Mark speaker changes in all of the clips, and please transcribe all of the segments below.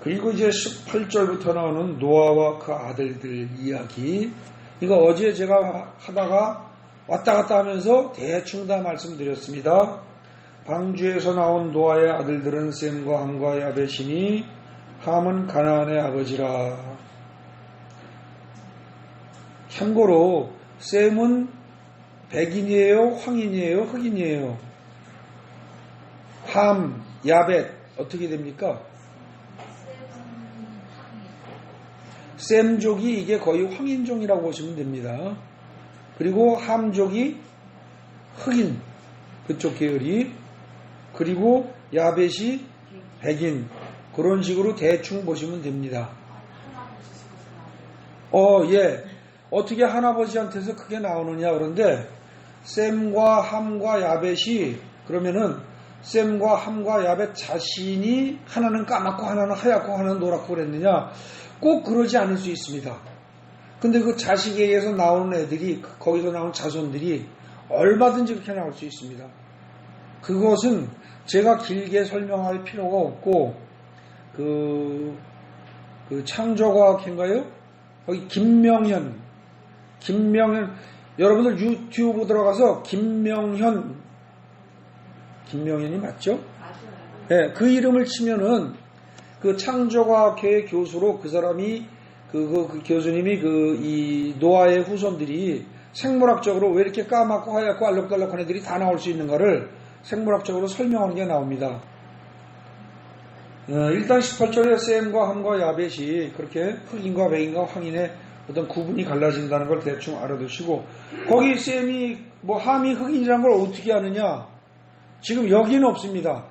Speaker 1: 그리고 이제 18절부터 나오는 노아와 그 아들들 이야기. 이거 어제 제가 하다가 왔다 갔다 하면서 대충 다 말씀드렸습니다. 방주에서 나온 노아의 아들들은 셈과 함과 야벳이니 함은 가나안의 아버지라. 참고로 셈은 백인이에요? 황인이에요? 흑인이에요? 함, 야벳 어떻게 됩니까? 셈족이 이게 거의 황인종이라고 보시면 됩니다. 그리고 함족이 흑인 그쪽 계열이, 그리고 야벳이 백인, 그런 식으로 대충 보시면 됩니다. 예. 어떻게 할아버지한테서 그게 나오느냐 그런데 셈과 함과 야벳이 그러면은 셈과 함과 야벳 자신이 하나는 까맣고 하나는 하얗고 하나는 노랗고 그랬느냐? 꼭 그러지 않을 수 있습니다. 근데 그 자식에게서 나오는 애들이, 거기서 나온 자손들이 얼마든지 그렇게 나올 수 있습니다. 그것은 제가 길게 설명할 필요가 없고, 그 창조과학인가요? 거기 김명현이 유튜브 들어가서 김명현이 맞죠? 네, 그 이름을 치면은 그 창조과학회 교수로 그 사람이 그 교수님이 이 노아의 후손들이 생물학적으로 왜 이렇게 까맣고 하얗고 알록달록한 애들이 다 나올 수 있는가를 생물학적으로 설명하는 게 나옵니다. 일단 18절에 셈과 함과 야벳이 그렇게 흑인과 백인과 황인의 어떤 구분이 갈라진다는 걸 대충 알아두시고, 거기 셈이 함이 흑인이라는 걸 어떻게 아느냐? 지금 여기는 없습니다.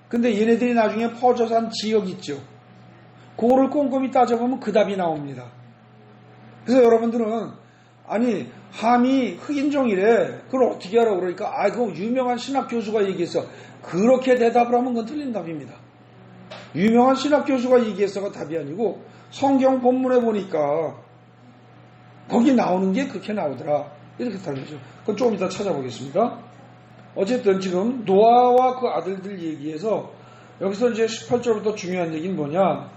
Speaker 1: 근데 얘네들이 나중에 퍼져서 한 지역 있죠. 그거를 꼼꼼히 따져보면 그 답이 나옵니다. 그래서 여러분들은 아니 함이 흑인종이래, 그걸 어떻게 알아? 그러니까 그거 유명한 신학 교수가 얘기했어. 그렇게 대답을 하면 그건 틀린 답입니다. 유명한 신학 교수가 얘기해서가 답이 아니고 성경 본문에 보니까 거기 나오는 게 그렇게 나오더라, 이렇게 다르죠. 그건 조금 이따 찾아보겠습니다. 어쨌든 지금 노아와 그 아들들 얘기해서 여기서 이제 18절부터 중요한 얘기는 뭐냐?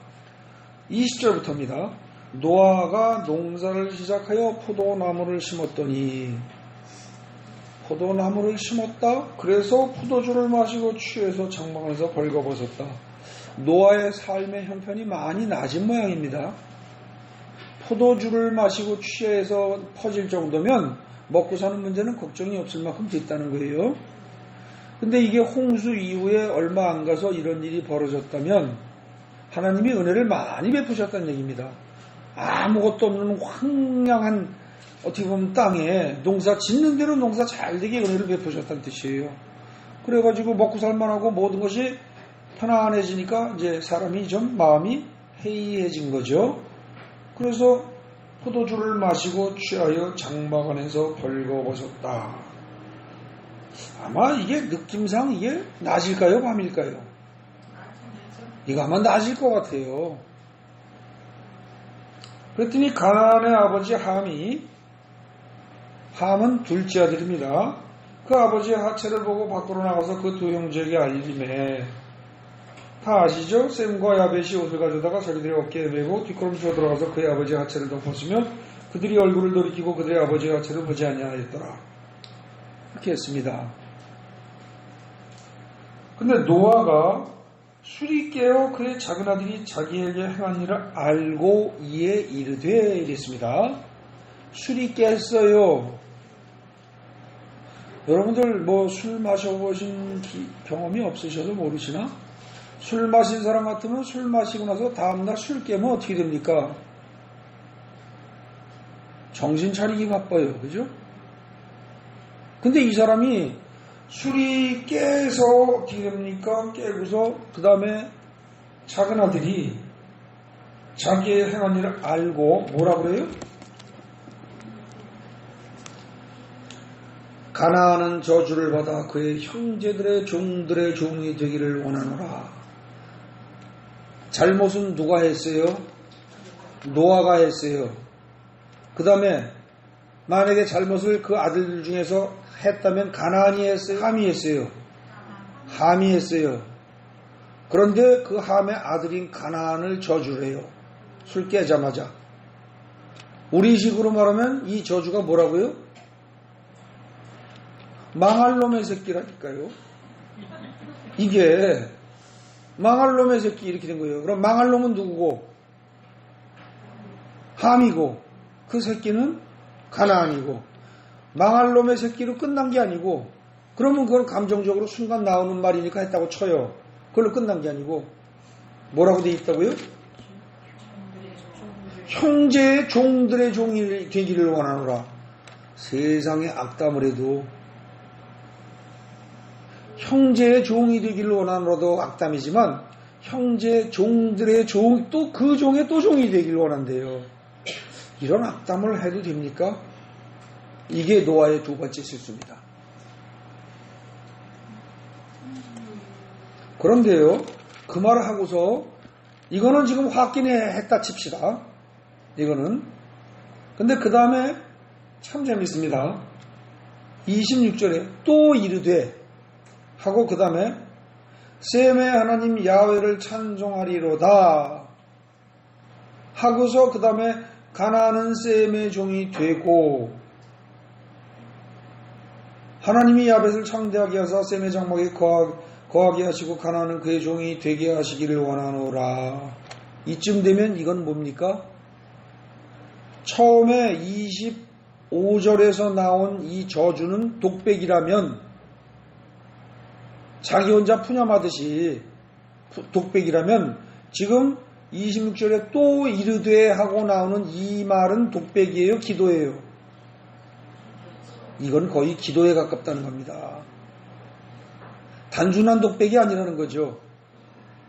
Speaker 1: 20절부터입니다. 노아가 농사를 시작하여 포도나무를 심었더니, 포도나무를 심었다? 그래서 포도주를 마시고 취해서 장막에서 벌거벗었다. 노아의 삶의 형편이 많이 낮은 모양입니다. 포도주를 마시고 취해서 퍼질 정도면 먹고 사는 문제는 걱정이 없을 만큼 됐다는 거예요. 근데 이게 홍수 이후에 얼마 안 가서 이런 일이 벌어졌다면 하나님이 은혜를 많이 베푸셨다는 얘기입니다. 아무것도 없는 황량한 어떻게 보면 땅에 농사 짓는 대로 농사 잘 되게 은혜를 베푸셨다는 뜻이에요. 그래가지고 먹고 살만하고 모든 것이 편안해지니까 이제 사람이 좀 마음이 해이해진 거죠. 그래서 포도주를 마시고 취하여 장막 안에서 벌거벗었다. 아마 이게 느낌상 이게 낮일까요, 밤일까요? 이거 아마 낮일 것 같아요. 그랬더니 가나안의 아버지 함은 둘째 아들입니다. 그 아버지의 하체를 보고 밖으로 나가서 그 두 형제에게 알림해. 다 아시죠? 셈과 야벳이 옷을 가져다가 자기들의 어깨에 메고 뒷걸음치고 들어가서 그의 아버지의 하체를 덮었으며 그들이 얼굴을 돌이키고 그들의 아버지의 하체를 보지 아니하였더라. 이렇게 했습니다. 근데 노아가 술이 깨어 그의 작은 아들이 자기에게 행한 일을 알고 이에 이르되 이랬습니다. 술이 깼어요. 여러분들 술 마셔보신 경험이 없으셔도 모르시나? 술 마신 사람 같으면 술 마시고 나서 다음날 술 깨면 어떻게 됩니까? 정신 차리기 바빠요. 그죠? 근데 이 사람이 술이 깨서 어떻게 됩니까? 깨고서 그 다음에 작은 아들이 자기의 행한 일을 알고 뭐라 그래요? 가나안은 저주를 받아 그의 형제들의 종들의 종이 되기를 원하노라. 잘못은 누가 했어요? 노아가 했어요. 그 다음에 만약에 잘못을 그 아들들 중에서 했다면 가나안이 했어요? 함이 했어요? 함이 했어요. 그런데 그 함의 아들인 가나안을 저주를 해요. 술 깨자마자. 우리식으로 말하면 이 저주가 뭐라고요? 망할 놈의 새끼라니까요. 이게 망할 놈의 새끼 이렇게 된 거예요. 그럼 망할 놈은 누구고? 함이고 그 새끼는 가나안이고 망할 놈의 새끼로 끝난 게 아니고 그러면 그건 감정적으로 순간 나오는 말이니까 했다고 쳐요. 그걸로 끝난 게 아니고 뭐라고 돼 있다고요? 형제의 종들의 종이 되기를 원하노라. 세상에 악담을 해도 형제의 종이 되기를 원하노라도 악담이지만 형제 종들의 종 또 그 종의 또 종이 되기를 원한대요. 이런 악담을 해도 됩니까? 이게 노아의 두 번째 실수입니다. 그런데요, 그 말을 하고서 이거는 지금 확인했다 칩시다. 이거는. 근데 그 다음에 참 재밌습니다. 26절에 또 이르되 하고 그 다음에 셈의 하나님 야훼를 찬송하리로다 하고서 그 다음에 가나안은 셈의 종이 되고 하나님이 야벳을 창대하게 하사 셈의 장막에 거하게 하시고 가나안은 그의 종이 되게 하시기를 원하노라. 이쯤 되면 이건 뭡니까? 처음에 25절에서 나온 이 저주는 독백이라면 자기 혼자 푸념하듯이 독백이라면 지금 26절에 또 이르되 하고 나오는 이 말은 독백이에요? 기도예요? 이건 거의 기도에 가깝다는 겁니다. 단순한 독백이 아니라는 거죠.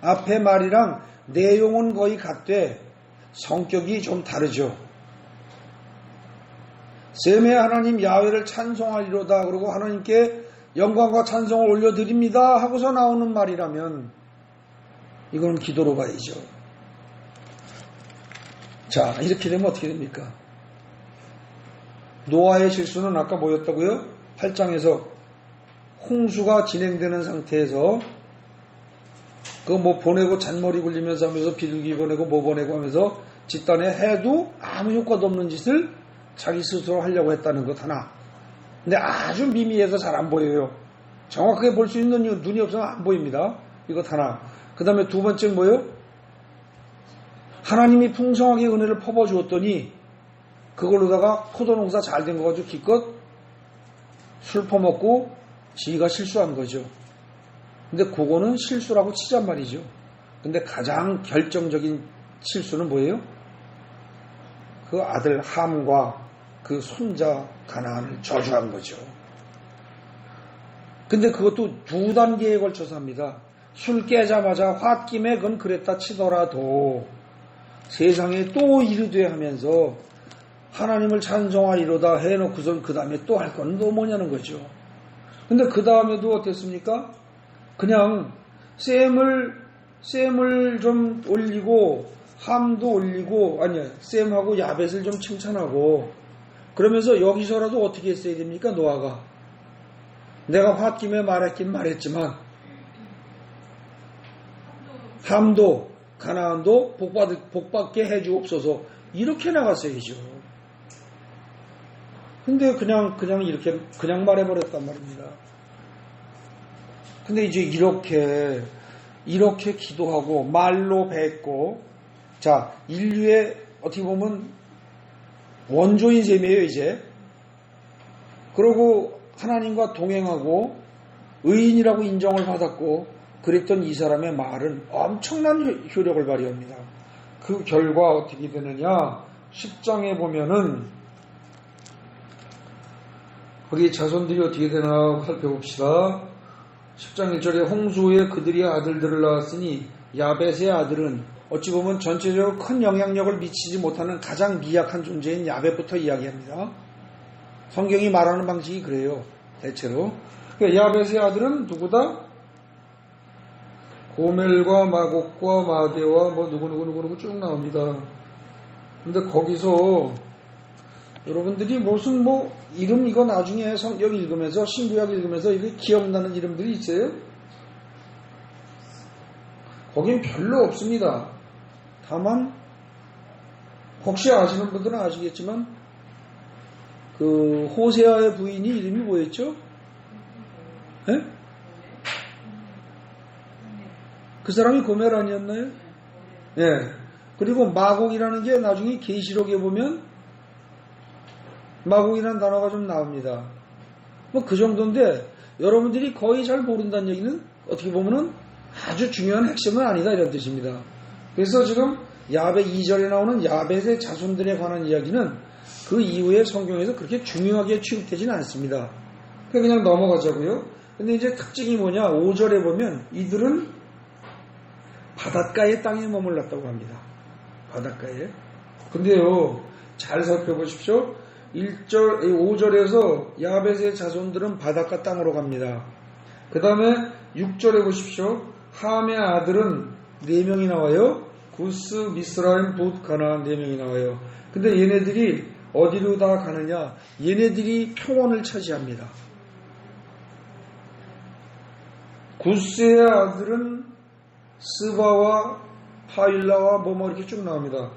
Speaker 1: 앞에 말이랑 내용은 거의 같되 성격이 좀 다르죠. 셈의 하나님 야훼를 찬송하리로다. 그리고 하나님께 영광과 찬송을 올려드립니다 하고서 나오는 말이라면 이건 기도로 봐야죠. 자, 이렇게 되면 어떻게 됩니까? 노아의 실수는 아까 뭐였다고요? 8장에서 홍수가 진행되는 상태에서 그거 뭐 보내고 잔머리 굴리면서 하면서 비둘기 보내고 뭐 보내고 하면서 집단에 해도 아무 효과도 없는 짓을 자기 스스로 하려고 했다는 것 하나. 근데 아주 미미해서 잘 안 보여요. 정확하게 볼 수 있는 눈이 없으면 안 보입니다. 이것 하나. 그 다음에 두 번째 뭐예요? 하나님이 풍성하게 은혜를 퍼부어주었더니 그걸로다가 포도농사 잘 된 거 가지고 기껏 술 퍼먹고 지가 실수한 거죠. 근데 그거는 실수라고 치잔 말이죠. 근데 가장 결정적인 실수는 뭐예요? 그 아들 함과 그 손자 가나안을 저주한 거죠. 근데 그것도 두 단계에 걸쳐서 합니다. 술 깨자마자 홧김에 그건 그랬다 치더라도 세상에 또 이르되 하면서 하나님을 찬송하리로다 해놓고선 그 다음에 또 할 건 또 뭐냐는 거죠. 근데 그 다음에도 어땠습니까? 그냥 셈을 좀 올리고 함도 올리고 아니야 셈하고 야벳을 좀 칭찬하고 그러면서 여기서라도 어떻게 했어야 됩니까? 노아가 내가 홧김에 말했긴 말했지만 함도 가나안도 복받게 해주옵소서 이렇게 나갔어야죠. 근데 그냥 이렇게 말해버렸단 말입니다. 근데 이제 이렇게 기도하고 말로 뱉고 자 인류의 어떻게 보면 원조인 셈이에요 이제. 그러고 하나님과 동행하고 의인이라고 인정을 받았고 그랬던 이 사람의 말은 엄청난 효력을 발휘합니다. 그 결과 어떻게 되느냐 10장에 보면은 거기 자손들이 어떻게 되나 살펴봅시다. 10장 1절에 홍수 후에 그들이 아들들을 낳았으니 야벳의 아들은 어찌 보면 전체적으로 큰 영향력을 미치지 못하는 가장 미약한 존재인 야벳부터 이야기합니다. 성경이 말하는 방식이 그래요. 대체로. 그러니까 야벳의 아들은 누구다? 고멜과 마곡과 마대와 뭐 누구 쭉 나옵니다. 근데 거기서 여러분들이 무슨 이름 이거 나중에 성경 읽으면서 신구약 읽으면서 이게 기억나는 이름들이 있어요? 거긴 별로 없습니다. 다만 혹시 아시는 분들은 아시겠지만 그 호세아의 부인이 이름이 뭐였죠? 네? 그 사람이 고멜 아니었나요? 예. 그리고 마곡이라는 게 나중에 계시록에 보면 마곡이라는 단어가 좀 나옵니다. 뭐 그 정도인데 여러분들이 거의 잘 모른다는 얘기는 어떻게 보면은 아주 중요한 핵심은 아니다 이런 뜻입니다. 그래서 지금 야벳 2절에 나오는 야벳의 자손들에 관한 이야기는 그 이후에 성경에서 그렇게 중요하게 취급되지는 않습니다. 그냥 넘어가자고요. 근데 이제 특징이 뭐냐? 5절에 보면 이들은 바닷가의 땅에 머물렀다고 합니다. 바닷가에. 근데요, 잘 살펴보십시오. 5절에서 야벳의 자손들은 바닷가 땅으로 갑니다. 그 다음에 6절에 보십시오. 함의 아들은 4명이 나와요. 구스, 미스라임, 붓, 가나안 4명이 나와요. 근데 얘네들이 어디로 다 가느냐? 얘네들이 평원을 차지합니다. 구스의 아들은 스바와 하일라와 뭐뭐 이렇게 쭉 나옵니다.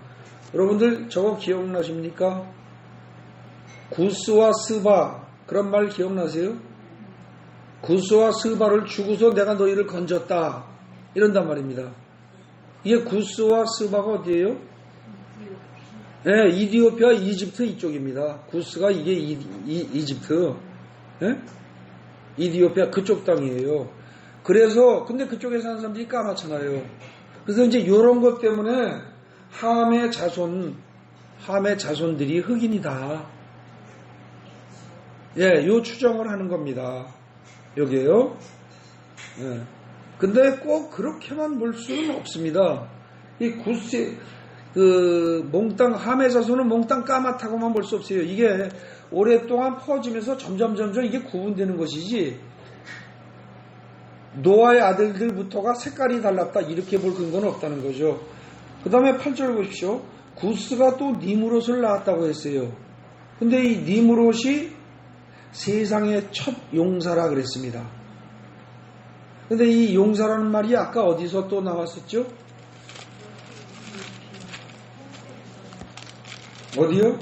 Speaker 1: 여러분들 저거 기억나십니까? 구스와 스바 그런 말 기억나세요? 구스와 스바를 주고서 내가 너희를 건졌다 이런단 말입니다. 이게 구스와 스바가 어디예요? 네, 이디오피아 이집트 이쪽입니다. 구스가 이게 이집트 이디오피아 그쪽 땅이에요. 그래서 근데 그쪽에 사는 사람들이 까맣잖아요. 그래서 이제 이런 것 때문에 함의 자손들이 흑인이다. 예, 요 추정을 하는 겁니다. 여기에요. 예. 근데 꼭 그렇게만 볼 수는 없습니다. 이 구스, 몽땅, 함의 자손은 몽땅 까맣다고만 볼 수 없어요. 이게 오랫동안 퍼지면서 점점 이게 구분되는 것이지, 노아의 아들들부터가 색깔이 달랐다, 이렇게 볼 근거는 없다는 거죠. 그 다음에 8절 보십시오. 구스가 또 니무롯을 낳았다고 했어요. 근데 이 니무롯이 세상의 첫 용사라 그랬습니다. 근데 이 용사라는 말이 아까 어디서 또 나왔었죠? 어디요?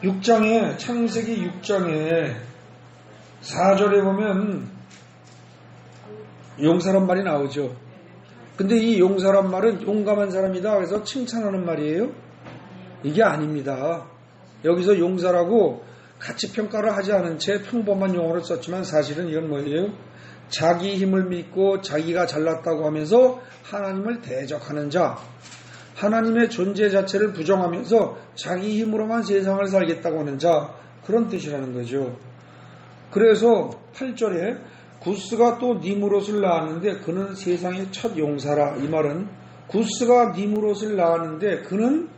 Speaker 1: 6장에, 창세기 6장에 4절에 보면 용사란 말이 나오죠. 근데 이 용사란 말은 용감한 사람이다 그래서 칭찬하는 말이에요? 이게 아닙니다. 여기서 용사라고 가치 평가를 하지 않은 채 평범한 용어를 썼지만 사실은 이건 뭐예요? 자기 힘을 믿고 자기가 잘났다고 하면서 하나님을 대적하는 자, 하나님의 존재 자체를 부정하면서 자기 힘으로만 세상을 살겠다고 하는 자, 그런 뜻이라는 거죠. 그래서 8절에 구스가 또 니무롯을 낳았는데 그는 세상의 첫 용사라. 이 말은 구스가 니무롯을 낳았는데 그는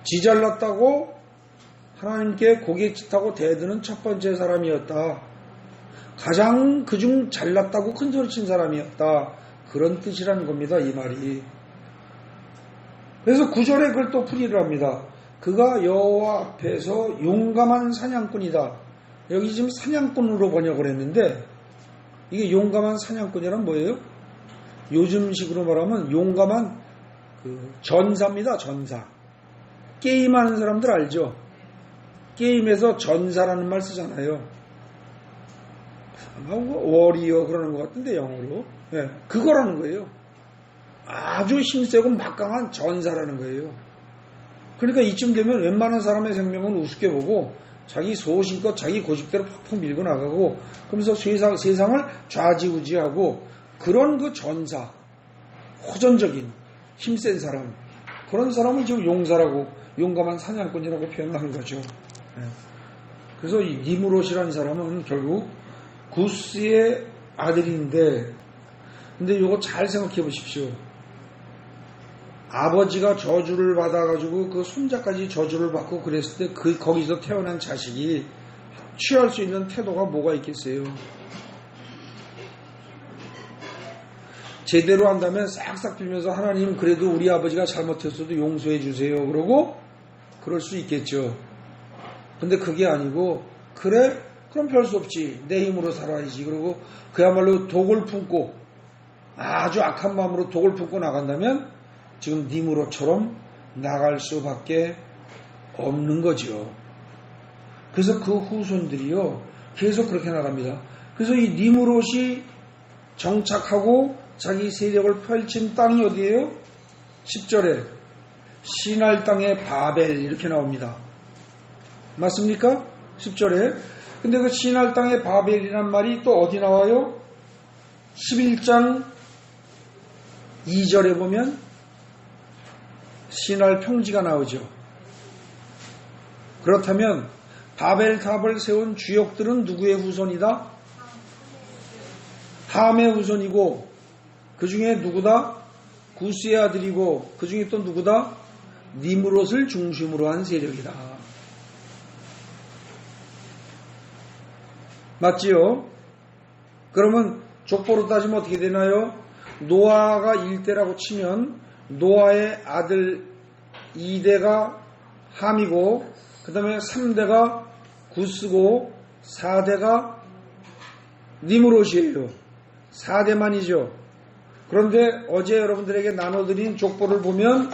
Speaker 1: 지 잘났다고 하나님께 고개짓하고 대드는 첫 번째 사람이었다. 가장 그중 잘났다고 큰소리친 사람이었다. 그런 뜻이라는 겁니다. 이 말이. 그래서 9절에 그걸 또 풀이를 합니다. 그가 여호와 앞에서 용감한 사냥꾼이다. 여기 지금 사냥꾼으로 번역을 했는데 이게 용감한 사냥꾼이란 뭐예요? 요즘식으로 말하면 용감한 전사입니다. 전사. 게임하는 사람들 알죠? 게임에서 전사라는 말 쓰잖아요. 아마 워리어 그러는 것 같은데 영어로. 네, 그거라는 거예요. 아주 힘세고 막강한 전사라는 거예요. 그러니까 이쯤 되면 웬만한 사람의 생명은 우습게 보고 자기 소신껏 자기 고집대로 팍팍 밀고 나가고 그러면서 세상을 좌지우지하고 그런 그 전사, 호전적인 힘센 사람, 그런 사람을 지금 용사라고 용감한 사냥꾼이라고 표현하는 거죠. 그래서 이 니무롯이라는 사람은 결국 구스의 아들인데, 근데 이거 잘 생각해 보십시오. 아버지가 저주를 받아가지고 그 손자까지 저주를 받고 그랬을 때 거기서 태어난 자식이 취할 수 있는 태도가 뭐가 있겠어요? 제대로 한다면 싹싹 빌면서 하나님 그래도 우리 아버지가 잘못했어도 용서해 주세요. 그러고 그럴 수 있겠죠. 근데 그게 아니고 그래 그럼 별 수 없지. 내 힘으로 살아야지. 그리고 그야말로 독을 품고 아주 악한 마음으로 독을 품고 나간다면 지금 니무롯처럼 나갈 수밖에 없는 거죠. 그래서 그 후손들이요 계속 그렇게 나갑니다. 그래서 이 니무롯이 정착하고 자기 세력을 펼친 땅이 어디예요? 10절에 시날 땅의 바벨 이렇게 나옵니다. 맞습니까? 10절에. 근데 그 시날 땅의 바벨이란 말이 또 어디 나와요? 11장 2절에 보면 시날 평지가 나오죠. 그렇다면 바벨탑을 세운 주역들은 누구의 후손이다? 함의 후손이고 그 중에 누구다? 구스의 아들이고 그 중에 또 누구다? 니무롯을 중심으로 한 세력이다. 맞지요? 그러면 족보로 따지면 어떻게 되나요? 노아가 1대라고 치면 노아의 아들 2대가 함이고 그 다음에 3대가 구스고 4대가 니무롯이에요. 4대만이죠. 그런데 어제 여러분들에게 나눠드린 족보를 보면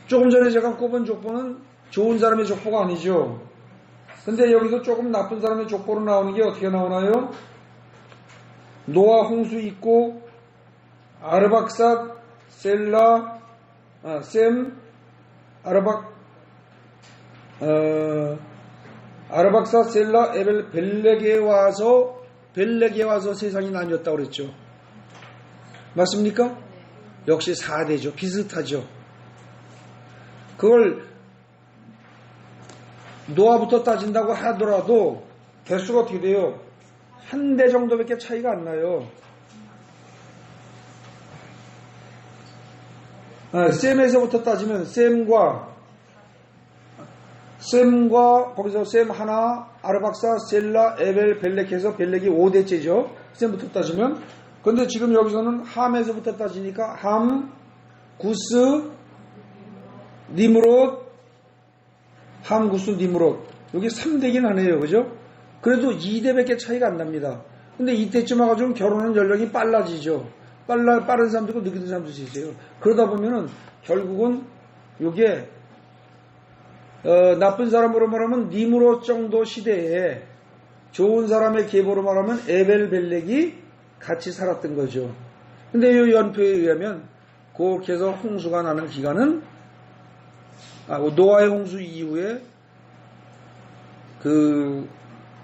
Speaker 1: 조금 전에 제가 꼽은 족보는 좋은 사람의 족보가 아니죠. 근데 여기서 조금 나쁜 사람의 족보로 나오는 게 어떻게 나오나요? 노아 홍수 있고 아르박삿 셀라 아르박삿 셀라 에벨 벨렉에 와서 세상이 나뉘었다고 그랬죠. 맞습니까? 역시 4대죠. 비슷하죠. 그걸 노아부터 따진다고 하더라도 개수가 어떻게 돼요? 한 대 정도밖에 차이가 안 나요. 셈에서부터 따지면 셈과 거기서 셈 하나, 아르박사, 셀라, 에벨, 벨렉해서 벨렉이 5대째죠. 셈부터 따지면. 근데 지금 여기서는 함에서부터 따지니까 함, 구스, 니무롯, 함, 구스, 니무롯. 여기 3대긴 하네요. 그죠? 그래도 2대밖에 차이가 안 납니다. 근데 이때쯤 와가지고 결혼은 연령이 빨라지죠. 빠른 사람도 있고 늦게 든 사람도 있어요. 그러다 보면은 결국은 이게 나쁜 사람으로 말하면 니무롯 정도 시대에 좋은 사람의 계보로 말하면 에벨벨렉이 같이 살았던 거죠. 근데 이 연표에 의하면 그렇게 해서 홍수가 나는 기간은 노아의 홍수 이후에 그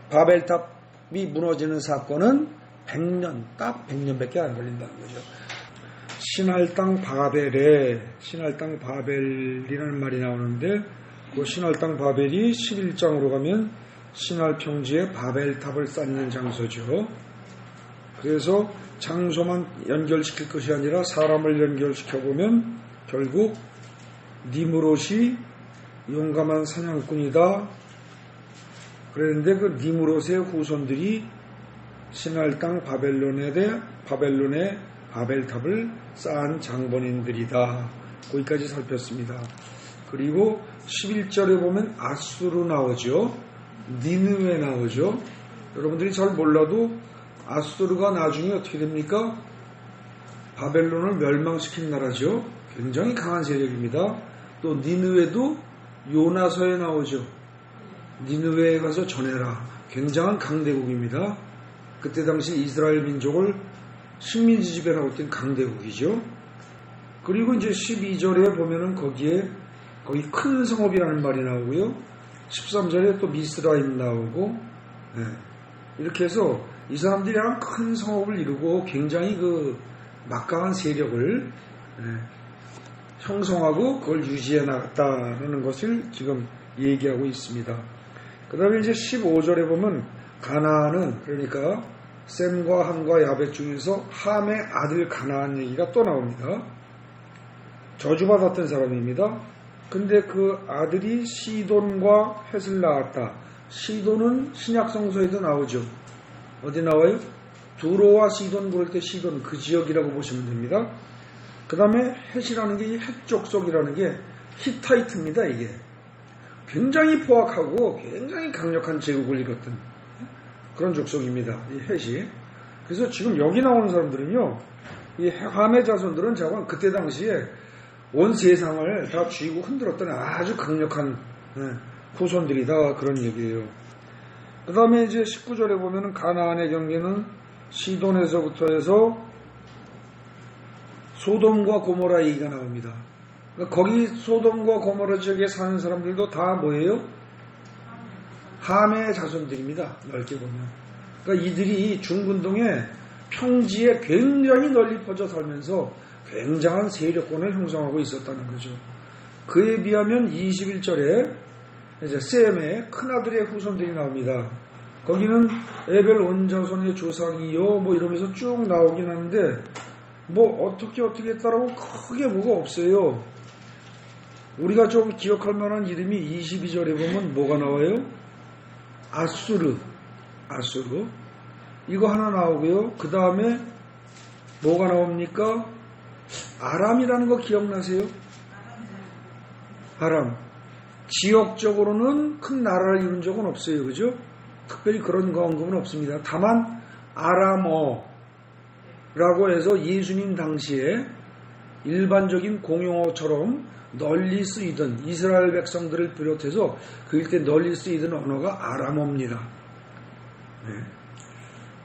Speaker 1: 바벨탑이 무너지는 사건은 100년, 딱 100년밖에 안 걸린다는 거죠. 신할 땅 바벨이라는 말이 나오는데 그 신할 땅 바벨이 11장으로 가면 신할 평지에 바벨탑을 쌓는 장소죠. 그래서 장소만 연결시킬 것이 아니라 사람을 연결시켜보면 결국 니무롯이 용감한 사냥꾼이다. 그런데 그 니무롯의 후손들이 신할 땅 바벨론에 바벨탑을 쌓은 장본인들이다. 거기까지 살폈습니다. 그리고 11절에 보면 아수르 나오죠. 니느웨 나오죠. 여러분들이 잘 몰라도 아수르가 나중에 어떻게 됩니까? 바벨론을 멸망시킨 나라죠. 굉장히 강한 세력입니다. 또 니느웨도 요나서에 나오죠. 니느웨에 가서 전해라. 굉장한 강대국입니다. 그때 당시 이스라엘 민족을 식민지 지배하고 있던 강대국이죠. 그리고 이제 12절에 보면은 거기 큰 성읍이라는 말이 나오고요. 13절에 또 미스라임 나오고, 이렇게 해서 이 사람들이 큰 성읍을 이루고 굉장히 그 막강한 세력을 형성하고 그걸 유지해 나갔다는 것을 지금 얘기하고 있습니다. 그 다음에 이제 15절에 보면 가나안은 그러니까 셈과 함과 야벳 중에서 함의 아들 가나안 얘기가 또 나옵니다. 저주받았던 사람입니다. 근데 그 아들이 시돈과 헷을 낳았다. 시돈은 신약성서에도 나오죠. 어디 나와요? 두로와 시돈 그럴 때 시돈 그 지역이라고 보시면 됩니다. 그 다음에 헷이라는 게 이 헷 족속이라는 게 히타이트입니다. 이게 굉장히 포악하고 굉장히 강력한 제국을 이뤘던 그런 족속입니다. 이 헷이. 그래서 지금 여기 나오는 사람들은요, 이 함의 자손들은 자관 그때 당시에 온 세상을 다 쥐고 흔들었던 아주 강력한 후손들이다, 그런 얘기예요. 그 다음에 이제 19절에 보면은 가나안의 경계는 시돈에서부터 해서 소돔과 고모라 얘기가 나옵니다. 그러니까 거기 소돔과 고모라 지역에 사는 사람들도 다 뭐예요? 함의 자손들입니다. 넓게 보면. 그러니까 이들이 중근동에 평지에 굉장히 널리 퍼져 살면서 굉장한 세력권을 형성하고 있었다는 거죠. 그에 비하면 21절에 이제 셈의 큰아들의 후손들이 나옵니다. 거기는 에벨 온자손의 조상이요 뭐 이러면서 쭉 나오긴 하는데 뭐 어떻게 했다라고 크게 뭐가 없어요. 우리가 좀 기억할 만한 이름이 22절에 보면 뭐가 나와요? 아수르 이거 하나 나오고요. 그 다음에 뭐가 나옵니까? 아람이라는 거 기억나세요? 아람. 지역적으로는 큰 나라를 이룬 적은 없어요. 그죠? 특별히 그런 거 언급은 없습니다. 다만 아람어라고 해서 예수님 당시에 일반적인 공용어처럼 널리 쓰이던 이스라엘 백성들을 비롯해서 그 일대 널리 쓰이던 언어가 아람어입니다. 네.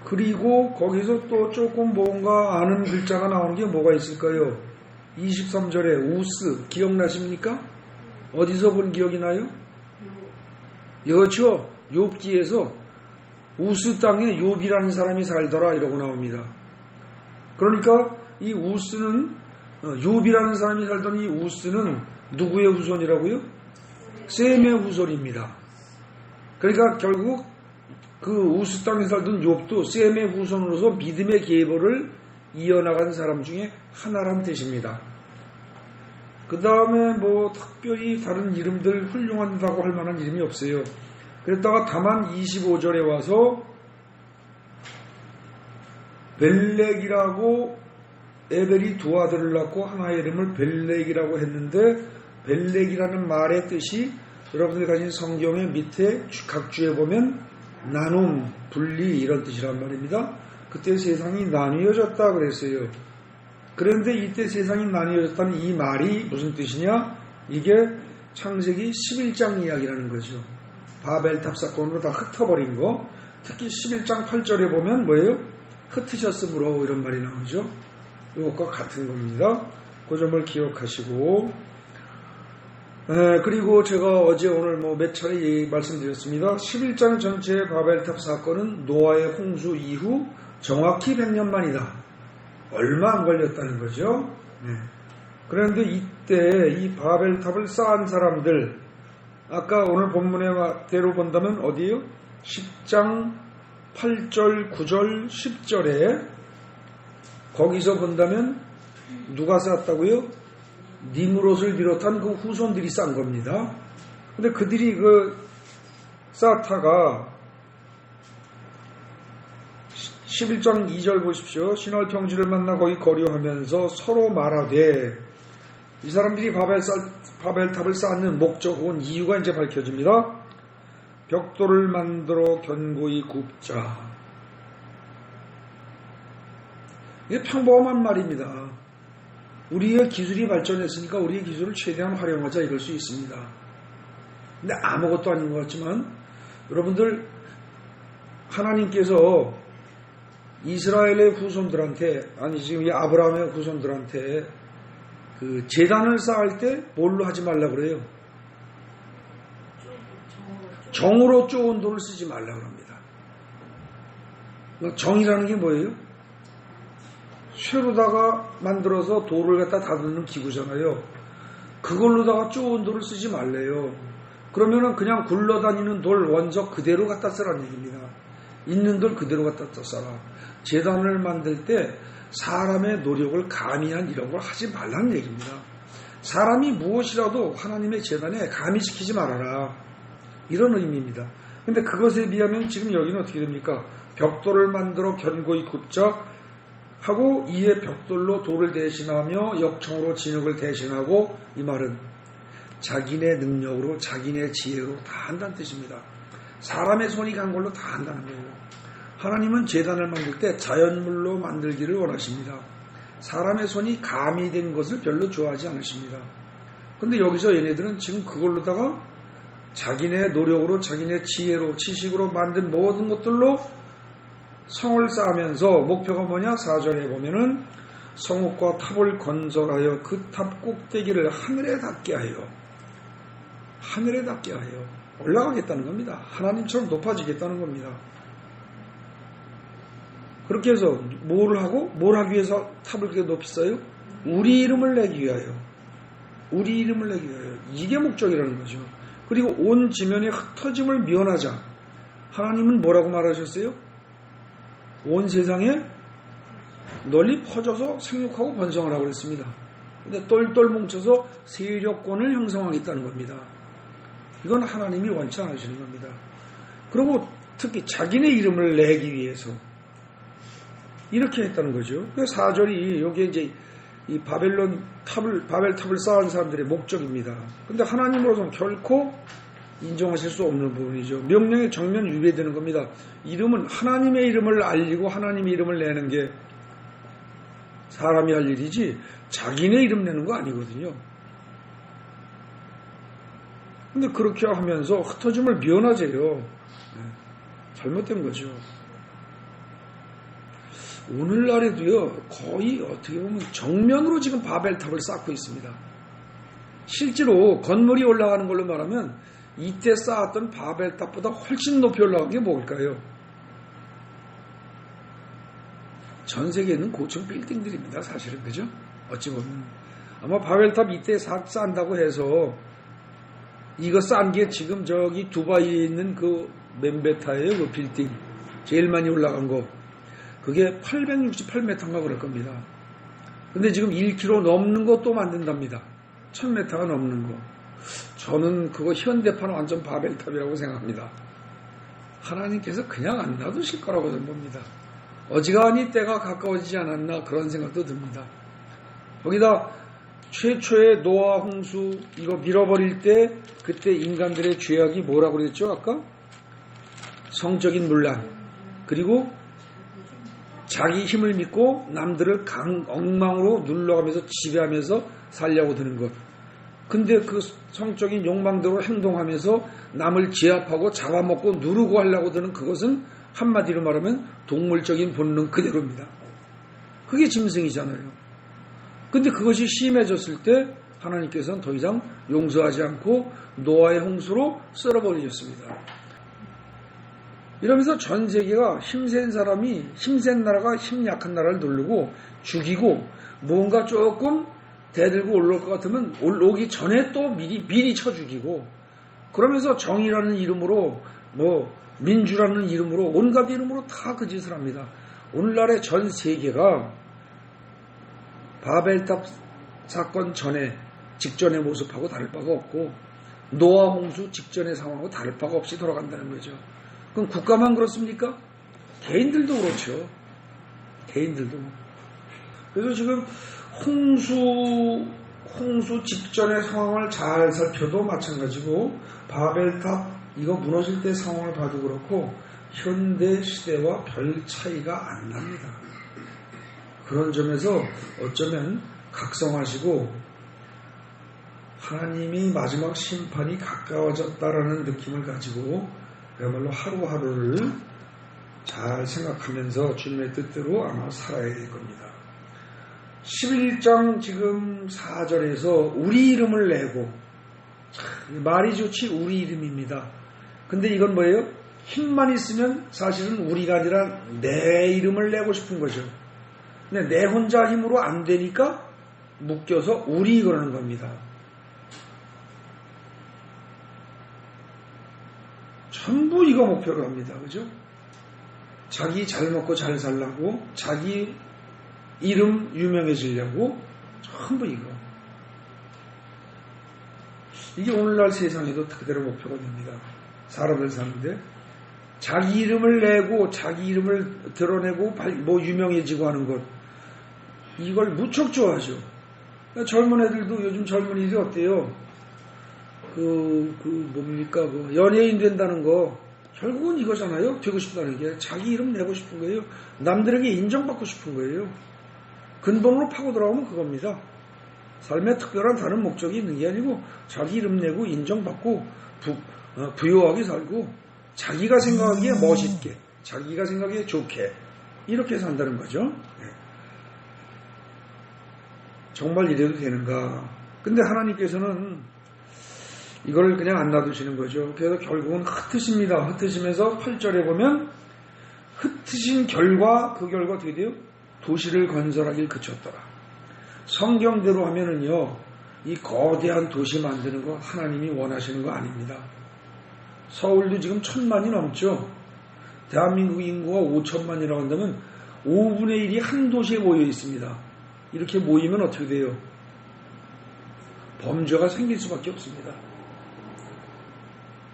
Speaker 1: 그리고 거기서 또 조금 뭔가 아는 글자가 나오는 게 뭐가 있을까요? 23절에 우스 기억나십니까? 어디서 본 기억이 나요? 그렇죠. 욥기에서 우스 땅에 욥이라는 사람이 살더라 이러고 나옵니다. 그러니까 이 우스는 욥이라는 사람이 살던 이 우스는 누구의 후손이라고요? 셈의 후손입니다. 그러니까 결국 그 우스 땅에 살던 욥도 셈의 후손으로서 믿음의 계보를 이어나간 사람 중에 하나란 뜻입니다. 그 다음에 뭐 특별히 다른 이름들 훌륭하다고 할 만한 이름이 없어요. 그랬다가 다만 25절에 와서 벨렉이라고 에벨이 두 아들을 낳고 하나의 이름을 벨렉이라고 했는데 벨렉이라는 말의 뜻이 여러분들이 가진 성경의 밑에 각 주에 보면 나눔, 분리 이런 뜻이란 말입니다. 그때 세상이 나뉘어졌다 그랬어요. 그런데 이때 세상이 나뉘어졌다는 이 말이 무슨 뜻이냐? 이게 창세기 11장 이야기라는 거죠. 바벨탑 사건으로 다 흩어버린 거. 특히 11장 8절에 보면 뭐예요? 흩으셨으므로 이런 말이 나오죠. 이것과 같은 겁니다. 그 점을 기억하시고 그리고 제가 어제 오늘 뭐 몇 차례 말씀드렸습니다. 11장 전체의 바벨탑 사건은 노아의 홍수 이후 정확히 100년 만이다. 얼마 안 걸렸다는 거죠. 그런데 이때 이 바벨탑을 쌓은 사람들 아까 오늘 본문의 대로 본다면 어디에요? 10장 8절, 9절, 10절에 거기서 본다면 누가 쌓았다고요? 니므롯을 비롯한 그 후손들이 쌓은 겁니다. 근데 그들이 그 쌓다가 11장 2절 보십시오. 신월 평지를 만나 거기 거류하면서 서로 말하되 이 사람들이 바벨탑을 쌓는 목적은 이유가 이제 밝혀집니다. 벽돌을 만들어 견고히 굽자. 이게 평범한 말입니다. 우리의 기술이 발전했으니까 우리의 기술을 최대한 활용하자 이럴 수 있습니다. 근데 아무것도 아닌 것 같지만 여러분들 하나님께서 이스라엘의 후손들한테 아니 지금 이 아브라함의 후손들한테 그 제단을 쌓을 때 뭘로 하지 말라 그래요? 정으로 쪼은 돌을 쓰지 말라 그럽니다. 정이라는 게 뭐예요? 쇠로다가 만들어서 돌을 갖다 다듬는 기구잖아요. 그걸로다가 쪼은 돌을 쓰지 말래요. 그러면은 그냥 굴러다니는 돌 원적 그대로 갖다 쓰라는 얘기입니다. 있는 돌 그대로 갖다 써라. 제단을 만들 때 사람의 노력을 가미한 이런 걸 하지 말라는 얘기입니다. 사람이 무엇이라도 하나님의 제단에 가미시키지 말아라. 이런 의미입니다. 근데 그것에 비하면 지금 여기는 어떻게 됩니까? 벽돌을 만들어 견고히 굽자 하고 이에 벽돌로 돌을 대신하며 역청으로 진흙을 대신하고 이 말은 자기네 능력으로 자기네 지혜로 다 한다는 뜻입니다. 사람의 손이 간 걸로 다 한다는 거예요. 하나님은 제단을 만들 때 자연물로 만들기를 원하십니다. 사람의 손이 가미된 것을 별로 좋아하지 않으십니다. 근데 여기서 얘네들은 지금 그걸로다가 자기네 노력으로 자기네 지혜로 지식으로 만든 모든 것들로 성을 쌓으면서 목표가 뭐냐? 4절에 보면은 성읍과 탑을 건설하여 그 탑 꼭대기를 하늘에 닿게 하여 올라가겠다는 겁니다. 하나님처럼 높아지겠다는 겁니다. 그렇게 해서 뭘 하기 위해서 탑을 그렇게 높이 쌓아요? 우리 이름을 내기 위하여. 이게 목적이라는 거죠. 그리고 온 지면의 흩어짐을 면하자. 하나님은 뭐라고 말하셨어요? 온 세상에 널리 퍼져서 생육하고 번성을 하고 그랬습니다. 근데 똘똘 뭉쳐서 세력권을 형성하겠다는 겁니다. 이건 하나님이 원치 않으시는 겁니다. 그리고 특히 자기네 이름을 내기 위해서 이렇게 했다는 거죠. 그 4절이 여기에 이제 이 바벨 탑을 쌓은 사람들의 목적입니다. 근데 하나님으로서는 결코 인정하실 수 없는 부분이죠. 명령에 정면 위배되는 겁니다. 이름은 하나님의 이름을 알리고 하나님의 이름을 내는 게 사람이 할 일이지 자기네 이름 내는 거 아니거든요. 근데 그렇게 하면서 흩어짐을 면하재요. 잘못된 거죠. 오늘날에도요, 거의 어떻게 보면 정면으로 지금 바벨탑을 쌓고 있습니다. 실제로 건물이 올라가는 걸로 말하면 이때 쌓았던 바벨탑보다 훨씬 높이 올라간 게 뭘까요? 전 세계에 있는 고층 빌딩들입니다. 사실은. 그죠? 어찌 보면. 아마 바벨탑 이때 쌓는다고 해서 이거 쌓은 게 지금 저기 두바이에 있는 그 멤베타예요. 그 빌딩. 제일 많이 올라간 거. 그게 868m인가 그럴 겁니다. 근데 지금 1km 넘는 거 또 만든답니다. 1000m가 넘는 거. 저는 그거 현대판 완전 바벨탑이라고 생각합니다. 하나님께서 그냥 안 놔두실 거라고 저는 봅니다. 어지간히 때가 가까워지지 않았나 그런 생각도 듭니다. 거기다 최초의 노아 홍수 이거 밀어버릴 때 그때 인간들의 죄악이 뭐라고 그랬죠 아까? 성적인 문란 그리고 자기 힘을 믿고 남들을 엉망으로 눌러가면서 지배하면서 살려고 드는 것. 근데 그 성적인 욕망대로 행동하면서 남을 제압하고 잡아먹고 누르고 하려고 드는 그것은 한마디로 말하면 동물적인 본능 그대로입니다. 그게 짐승이잖아요. 근데 그것이 심해졌을 때 하나님께서는 더 이상 용서하지 않고 노아의 홍수로 썰어버리셨습니다. 이러면서 전 세계가 힘센 사람이 힘센 나라가 힘 약한 나라를 누르고 죽이고 뭔가 조금 대들고 올라올 것 같으면 올라오기 전에 또 미리 쳐 죽이고 그러면서 정의라는 이름으로 민주라는 이름으로 온갖 이름으로 다 그 짓을 합니다. 오늘날의 전 세계가 바벨탑 사건 직전의 모습하고 다를 바가 없고 노아 홍수 직전의 상황하고 다를 바가 없이 돌아간다는 거죠. 그럼 국가만 그렇습니까? 개인들도 그렇죠. 개인들도. 그래서 지금 홍수 직전의 상황을 잘 살펴도 마찬가지고 바벨탑 이거 무너질 때 상황을 봐도 그렇고 현대 시대와 별 차이가 안 납니다. 그런 점에서 어쩌면 각성하시고 하나님이 마지막 심판이 가까워졌다라는 느낌을 가지고 그야말로 하루하루를 잘 생각하면서 주님의 뜻대로 아마 살아야 될 겁니다. 11장 지금 4절에서 우리 이름을 내고 말이 좋지 우리 이름입니다. 근데 이건 뭐예요? 힘만 있으면 사실은 우리가 아니라 내 이름을 내고 싶은 거죠. 근데 내 혼자 힘으로 안 되니까 묶여서 우리 그러는 겁니다. 전부 이거 목표로 합니다. 그죠? 자기 잘 먹고 잘 살라고, 자기 이름 유명해지려고, 전부 이거. 이게 오늘날 세상에도 그대로 목표가 됩니다. 사람들 사는데, 자기 이름을 내고, 자기 이름을 드러내고, 유명해지고 하는 것. 이걸 무척 좋아하죠. 그러니까 젊은 애들도 요즘 젊은이들이 어때요? 뭡니까, 연예인 된다는 거, 결국은 이거잖아요. 되고 싶다는 게 자기 이름 내고 싶은 거예요. 남들에게 인정받고 싶은 거예요. 근본으로 파고 들어가면 그겁니다. 삶에 특별한 다른 목적이 있는 게 아니고 자기 이름 내고 인정받고 부유하게 살고 자기가 생각하기에 멋있게 자기가 생각하기에 좋게 이렇게 산다는 거죠. 네. 정말 이래도 되는가? 근데 하나님께서는 이걸 그냥 안 놔두시는 거죠. 그래서 결국은 흩으십니다. 흩으시면서 8절에 보면 흩으신 결과 그 결과 어떻게 돼요? 도시를 건설하길 그쳤더라. 성경대로 하면은요, 이 거대한 도시 만드는 거 하나님이 원하시는 거 아닙니다. 서울도 지금 1000만이 넘죠. 대한민국 인구가 5천만이라고 한다면 5분의 1이 한 도시에 모여 있습니다. 이렇게 모이면 어떻게 돼요? 범죄가 생길 수밖에 없습니다.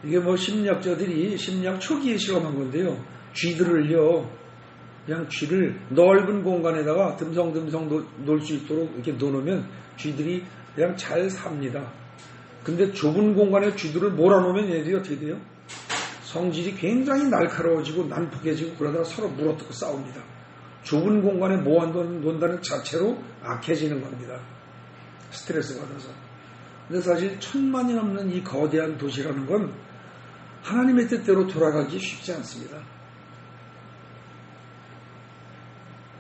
Speaker 1: 이게 뭐 심리학자들이 심리학 초기에 실험한 건데요. 쥐들을요, 그냥 쥐를 넓은 공간에다가 듬성듬성 놀 수 있도록 이렇게 넣어놓으면 쥐들이 그냥 잘 삽니다. 근데 좁은 공간에 쥐들을 몰아놓으면 얘들이 어떻게 돼요? 성질이 굉장히 날카로워지고 난폭해지고 그러다가 서로 물어뜯고 싸웁니다. 좁은 공간에 모아놓는다는 자체로 악해지는 겁니다. 스트레스 받아서. 근데 사실 1000만이 넘는 이 거대한 도시라는 건 하나님의 뜻대로 돌아가기 쉽지 않습니다.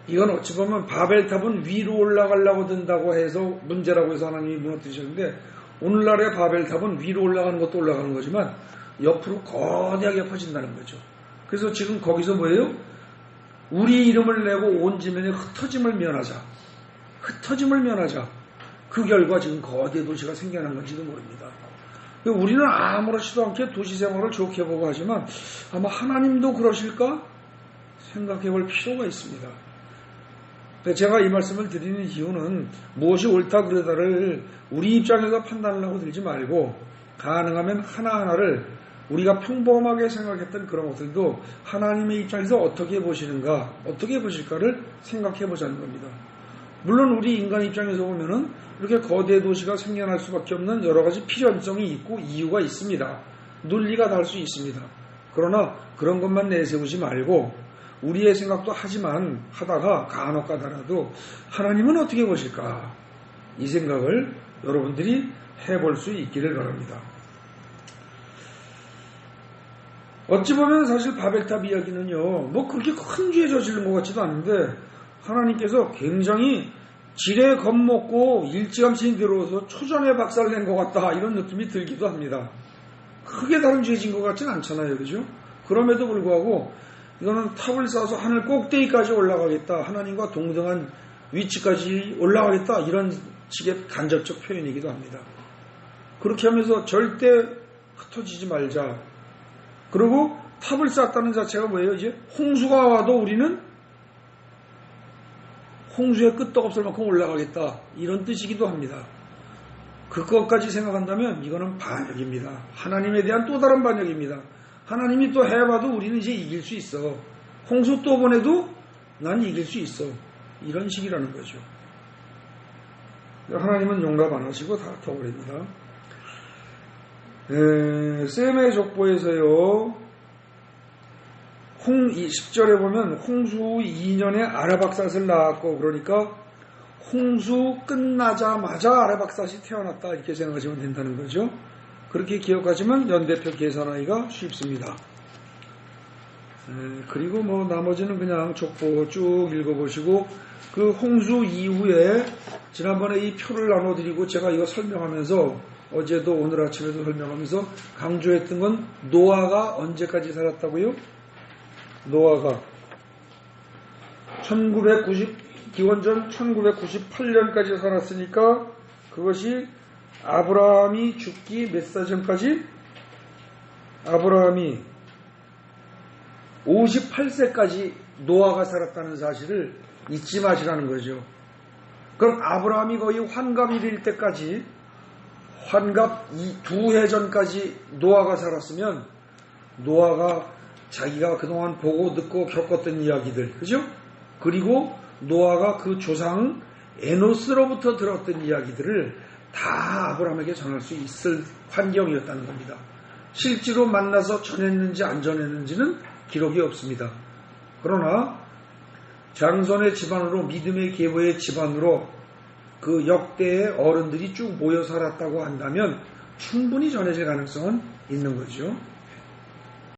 Speaker 1: 이건 어찌 보면 바벨탑은 위로 올라가려고 든다고 해서 문제라고 해서 하나님이 무너뜨리셨는데 오늘날의 바벨탑은 위로 올라가는 것도 올라가는 거지만 옆으로 거대하게 퍼진다는 거죠. 그래서 지금 거기서 뭐예요? 우리 이름을 내고 온 지면에 흩어짐을 면하자. 흩어짐을 면하자. 그 결과 지금 거대 도시가 생겨난 건지도 모릅니다. 우리는 아무렇지도 않게 도시 생활을 좋게 보고 하지만 아마 하나님도 그러실까? 생각해 볼 필요가 있습니다. 제가 이 말씀을 드리는 이유는 무엇이 옳다 그르다를 우리 입장에서 판단을 하고 들지 말고 가능하면 하나하나를 우리가 평범하게 생각했던 그런 것들도 하나님의 입장에서 어떻게 보시는가, 어떻게 보실까를 생각해 보자는 겁니다. 물론 우리 인간 입장에서 보면은 이렇게 거대 도시가 생겨날 수밖에 없는 여러 가지 필연성이 있고 이유가 있습니다. 논리가 달 수 있습니다. 그러나 그런 것만 내세우지 말고 우리의 생각도 하지만 하다가 간혹 가다라도 하나님은 어떻게 보실까? 이 생각을 여러분들이 해볼 수 있기를 바랍니다. 어찌 보면 사실 바벨탑 이야기는요, 뭐 그렇게 큰 죄에 저지른 것 같지도 않은데 하나님께서 굉장히 지레 겁먹고 일찌감치 들어와서 초전에 박살낸 것 같다 이런 느낌이 들기도 합니다. 크게 다른 죄진 것 같진 않잖아요. 그죠? 그럼에도 불구하고 이거는 탑을 쌓아서 하늘 꼭대기까지 올라가겠다. 하나님과 동등한 위치까지 올라가겠다. 이런 식의 간접적 표현이기도 합니다. 그렇게 하면서 절대 흩어지지 말자. 그리고 탑을 쌓았다는 자체가 뭐예요? 이제 홍수가 와도 우리는 홍수의 끄떡없을 만큼 올라가겠다. 이런 뜻이기도 합니다. 그것까지 생각한다면 이거는 반역입니다. 하나님에 대한 또 다른 반역입니다. 하나님이 또 해봐도 우리는 이제 이길 수 있어. 홍수 또 보내도 난 이길 수 있어. 이런 식이라는 거죠. 하나님은 용납 안 하시고 다 덮어버립니다. 셈의 족보에서요. 10절에 보면 홍수 2년에 아르박삿을 낳았고 그러니까 홍수 끝나자마자 아르박삿이 태어났다 이렇게 생각하시면 된다는 거죠. 그렇게 기억하시면 연대표 계산하기가 쉽습니다. 그리고 뭐 나머지는 그냥 족보 쭉 읽어보시고 그 홍수 이후에 지난번에 이 표를 나눠드리고 제가 이거 설명하면서 어제도 오늘 아침에도 설명하면서 강조했던 건 노아가 언제까지 살았다고요? 노아가 기원전 1998년까지 살았으니까 그것이 아브라함이 죽기 몇 살 전까지? 아브라함이 58세까지 노아가 살았다는 사실을 잊지 마시라는 거죠. 그럼 아브라함이 거의 환갑이 될 때까지 환갑 2해 전까지 노아가 살았으면 노아가 자기가 그동안 보고 듣고 겪었던 이야기들, 그죠? 그리고 노아가 그 조상 에노스로부터 들었던 이야기들을 다 아브라함에게 전할 수 있을 환경이었다는 겁니다. 실제로 만나서 전했는지 안 전했는지는 기록이 없습니다. 그러나 장손의 집안으로 믿음의 계보의 집안으로 그 역대의 어른들이 쭉 모여 살았다고 한다면 충분히 전해질 가능성은 있는 거죠.